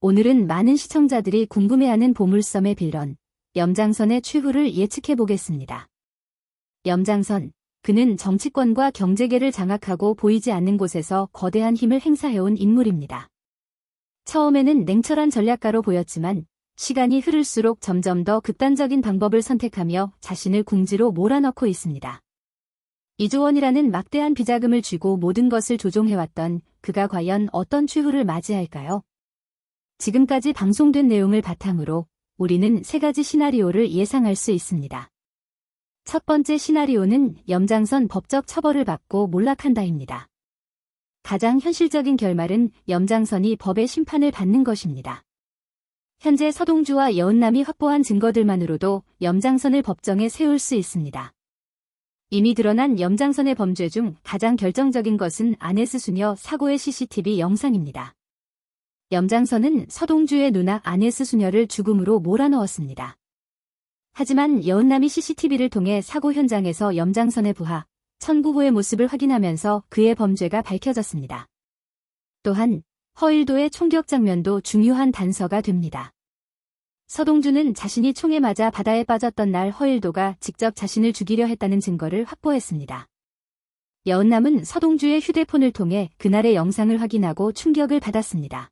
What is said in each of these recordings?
오늘은 많은 시청자들이 궁금해하는 보물섬의 빌런, 염장선의 최후를 예측해 보겠습니다. 염장선, 그는 정치권과 경제계를 장악하고 보이지 않는 곳에서 거대한 힘을 행사해온 인물입니다. 처음에는 냉철한 전략가로 보였지만 시간이 흐를수록 점점 더 극단적인 방법을 선택하며 자신을 궁지로 몰아넣고 있습니다. 2조 원이라는 막대한 비자금을 쥐고 모든 것을 조종해왔던 그가 과연 어떤 최후를 맞이할까요? 지금까지 방송된 내용을 바탕으로 우리는 3가지 시나리오를 예상할 수 있습니다. 첫 번째 시나리오는 염장선 법적 처벌을 받고 몰락한다입니다. 가장 현실적인 결말은 염장선이 법의 심판을 받는 것입니다. 현재 서동주와 여은남이 확보한 증거들만으로도 염장선을 법정에 세울 수 있습니다. 이미 드러난 염장선의 범죄 중 가장 결정적인 것은 아네스 수녀 사고의 CCTV 영상입니다. 염장선은 서동주의 누나 아네스 수녀를 죽음으로 몰아넣었습니다. 하지만 여은남이 CCTV를 통해 사고 현장에서 염장선의 부하, 천구호의 모습을 확인하면서 그의 범죄가 밝혀졌습니다. 또한 허일도의 총격 장면도 중요한 단서가 됩니다. 서동주는 자신이 총에 맞아 바다에 빠졌던 날 허일도가 직접 자신을 죽이려 했다는 증거를 확보했습니다. 여은남은 서동주의 휴대폰을 통해 그날의 영상을 확인하고 충격을 받았습니다.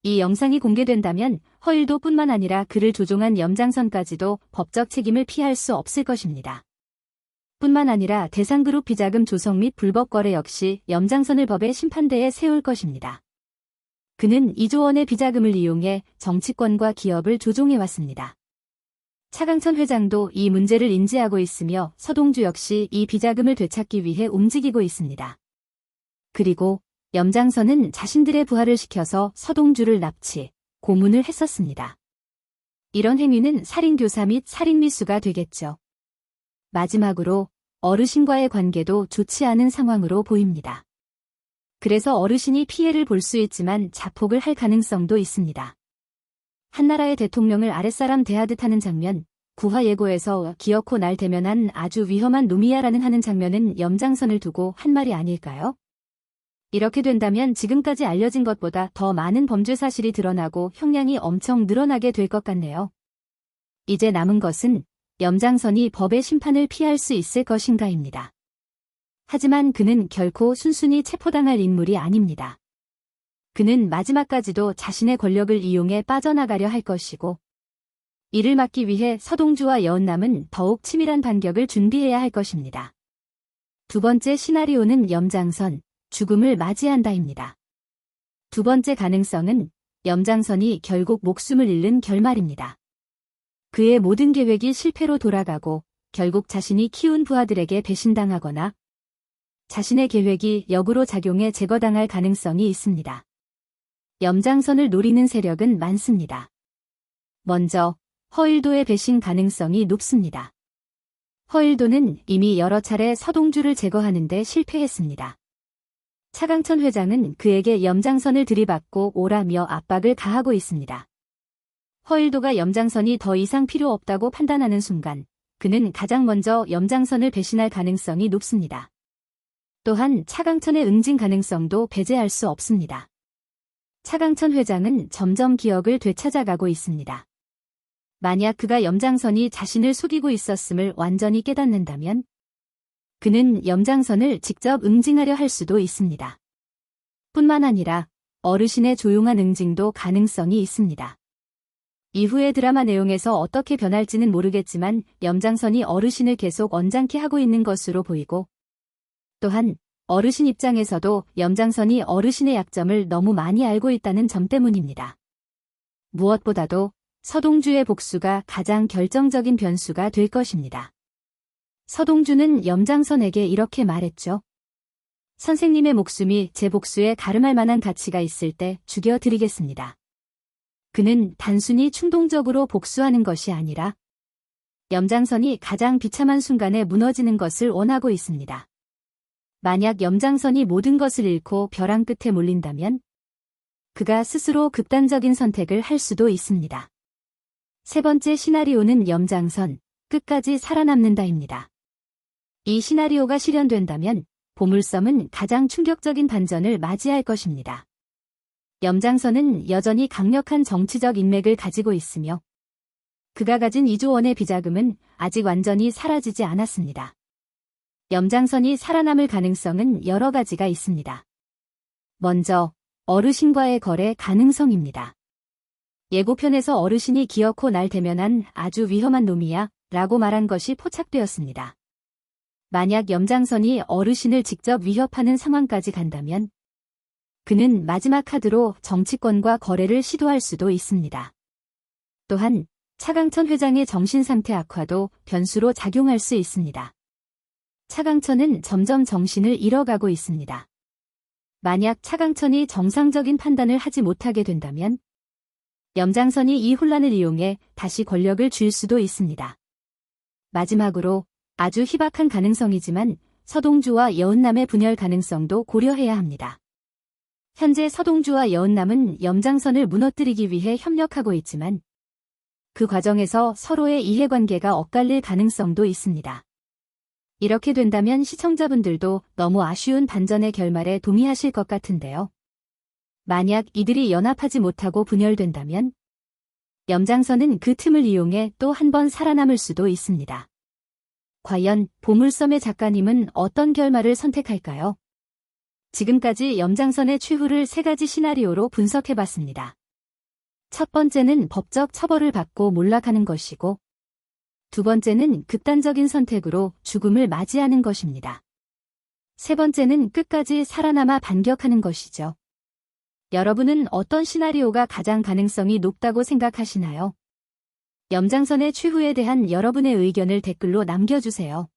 이 영상이 공개된다면 허일도뿐만 아니라 그를 조종한 염장선까지도 법적 책임을 피할 수 없을 것입니다. 뿐만 아니라 대상그룹 비자금 조성 및 불법 거래 역시 염장선을 법의 심판대에 세울 것입니다. 그는 2조 원의 비자금을 이용해 정치권과 기업을 조종해왔습니다. 차강천 회장도 이 문제를 인지하고 있으며 서동주 역시 이 비자금을 되찾기 위해 움직이고 있습니다. 그리고 염장선은 자신들의 부하를 시켜서 서동주를 납치, 고문을 했었습니다. 이런 행위는 살인교사 및 살인미수가 되겠죠. 마지막으로 어르신과의 관계도 좋지 않은 상황으로 보입니다. 그래서 어르신이 피해를 볼 수 있지만 자폭을 할 가능성도 있습니다. 한나라의 대통령을 아랫사람 대하듯 하는 장면, 구화예고에서 기어코 날 대면한 아주 위험한 놈이야라는 하는 장면은 염장선을 두고 한 말이 아닐까요? 이렇게 된다면 지금까지 알려진 것보다 더 많은 범죄 사실이 드러나고 형량이 엄청 늘어나게 될 것 같네요. 이제 남은 것은 염장선이 법의 심판을 피할 수 있을 것인가입니다. 하지만 그는 결코 순순히 체포당할 인물이 아닙니다. 그는 마지막까지도 자신의 권력을 이용해 빠져나가려 할 것이고, 이를 막기 위해 서동주와 여은남은 더욱 치밀한 반격을 준비해야 할 것입니다. 두 번째 시나리오는 염장선, 죽음을 맞이한다입니다. 두 번째 가능성은 염장선이 결국 목숨을 잃는 결말입니다. 그의 모든 계획이 실패로 돌아가고 결국 자신이 키운 부하들에게 배신당하거나 자신의 계획이 역으로 작용해 제거당할 가능성이 있습니다. 염장선을 노리는 세력은 많습니다. 먼저 허일도의 배신 가능성이 높습니다. 허일도는 이미 여러 차례 서동주를 제거하는 데 실패했습니다. 차강천 회장은 그에게 염장선을 들이받고 오라며 압박을 가하고 있습니다. 허일도가 염장선이 더 이상 필요 없다고 판단하는 순간 그는 가장 먼저 염장선을 배신할 가능성이 높습니다. 또한 차강천의 응징 가능성도 배제할 수 없습니다. 차강천 회장은 점점 기억을 되찾아가고 있습니다. 만약 그가 염장선이 자신을 속이고 있었음을 완전히 깨닫는다면 그는 염장선을 직접 응징하려 할 수도 있습니다. 뿐만 아니라 어르신의 조용한 응징도 가능성이 있습니다. 이후의 드라마 내용에서 어떻게 변할지는 모르겠지만 염장선이 어르신을 계속 언짢게 하고 있는 것으로 보이고, 또한 어르신 입장에서도 염장선이 어르신의 약점을 너무 많이 알고 있다는 점 때문입니다. 무엇보다도 서동주의 복수가 가장 결정적인 변수가 될 것입니다. 서동주는 염장선에게 이렇게 말했죠. 선생님의 목숨이 제 복수에 가름할 만한 가치가 있을 때 죽여드리겠습니다. 그는 단순히 충동적으로 복수하는 것이 아니라 염장선이 가장 비참한 순간에 무너지는 것을 원하고 있습니다. 만약 염장선이 모든 것을 잃고 벼랑 끝에 몰린다면 그가 스스로 극단적인 선택을 할 수도 있습니다. 세 번째 시나리오는 염장선, 끝까지 살아남는다입니다. 이 시나리오가 실현된다면 보물섬은 가장 충격적인 반전을 맞이할 것입니다. 염장선은 여전히 강력한 정치적 인맥을 가지고 있으며 그가 가진 2조 원의 비자금은 아직 완전히 사라지지 않았습니다. 염장선이 살아남을 가능성은 여러 가지가 있습니다. 먼저 어르신과의 거래 가능성입니다. 예고편에서 어르신이 기어코 날 대면한 아주 위험한 놈이야 라고 말한 것이 포착되었습니다. 만약 염장선이 어르신을 직접 위협하는 상황까지 간다면 그는 마지막 카드로 정치권과 거래를 시도할 수도 있습니다. 또한 차강천 회장의 정신상태 악화도 변수로 작용할 수 있습니다. 차강천은 점점 정신을 잃어가고 있습니다. 만약 차강천이 정상적인 판단을 하지 못하게 된다면 염장선이 이 혼란을 이용해 다시 권력을 쥘 수도 있습니다. 마지막으로 아주 희박한 가능성이지만 서동주와 여은남의 분열 가능성도 고려해야 합니다. 현재 서동주와 여은남은 염장선을 무너뜨리기 위해 협력하고 있지만 그 과정에서 서로의 이해관계가 엇갈릴 가능성도 있습니다. 이렇게 된다면 시청자분들도 너무 아쉬운 반전의 결말에 동의하실 것 같은데요. 만약 이들이 연합하지 못하고 분열된다면 염장선은 그 틈을 이용해 또 한 번 살아남을 수도 있습니다. 과연 보물섬의 작가님은 어떤 결말을 선택할까요? 지금까지 염장선의 최후를 3가지 시나리오로 분석해봤습니다. 첫 번째는 법적 처벌을 받고 몰락하는 것이고, 두 번째는 극단적인 선택으로 죽음을 맞이하는 것입니다. 세 번째는 끝까지 살아남아 반격하는 것이죠. 여러분은 어떤 시나리오가 가장 가능성이 높다고 생각하시나요? 염장선의 최후에 대한 여러분의 의견을 댓글로 남겨주세요.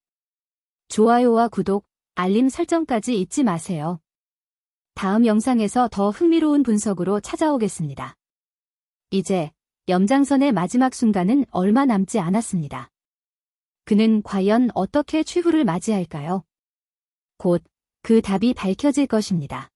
좋아요와 구독, 알림 설정까지 잊지 마세요. 다음 영상에서 더 흥미로운 분석으로 찾아오겠습니다. 이제 염장선의 마지막 순간은 얼마 남지 않았습니다. 그는 과연 어떻게 최후를 맞이할까요? 곧 그 답이 밝혀질 것입니다.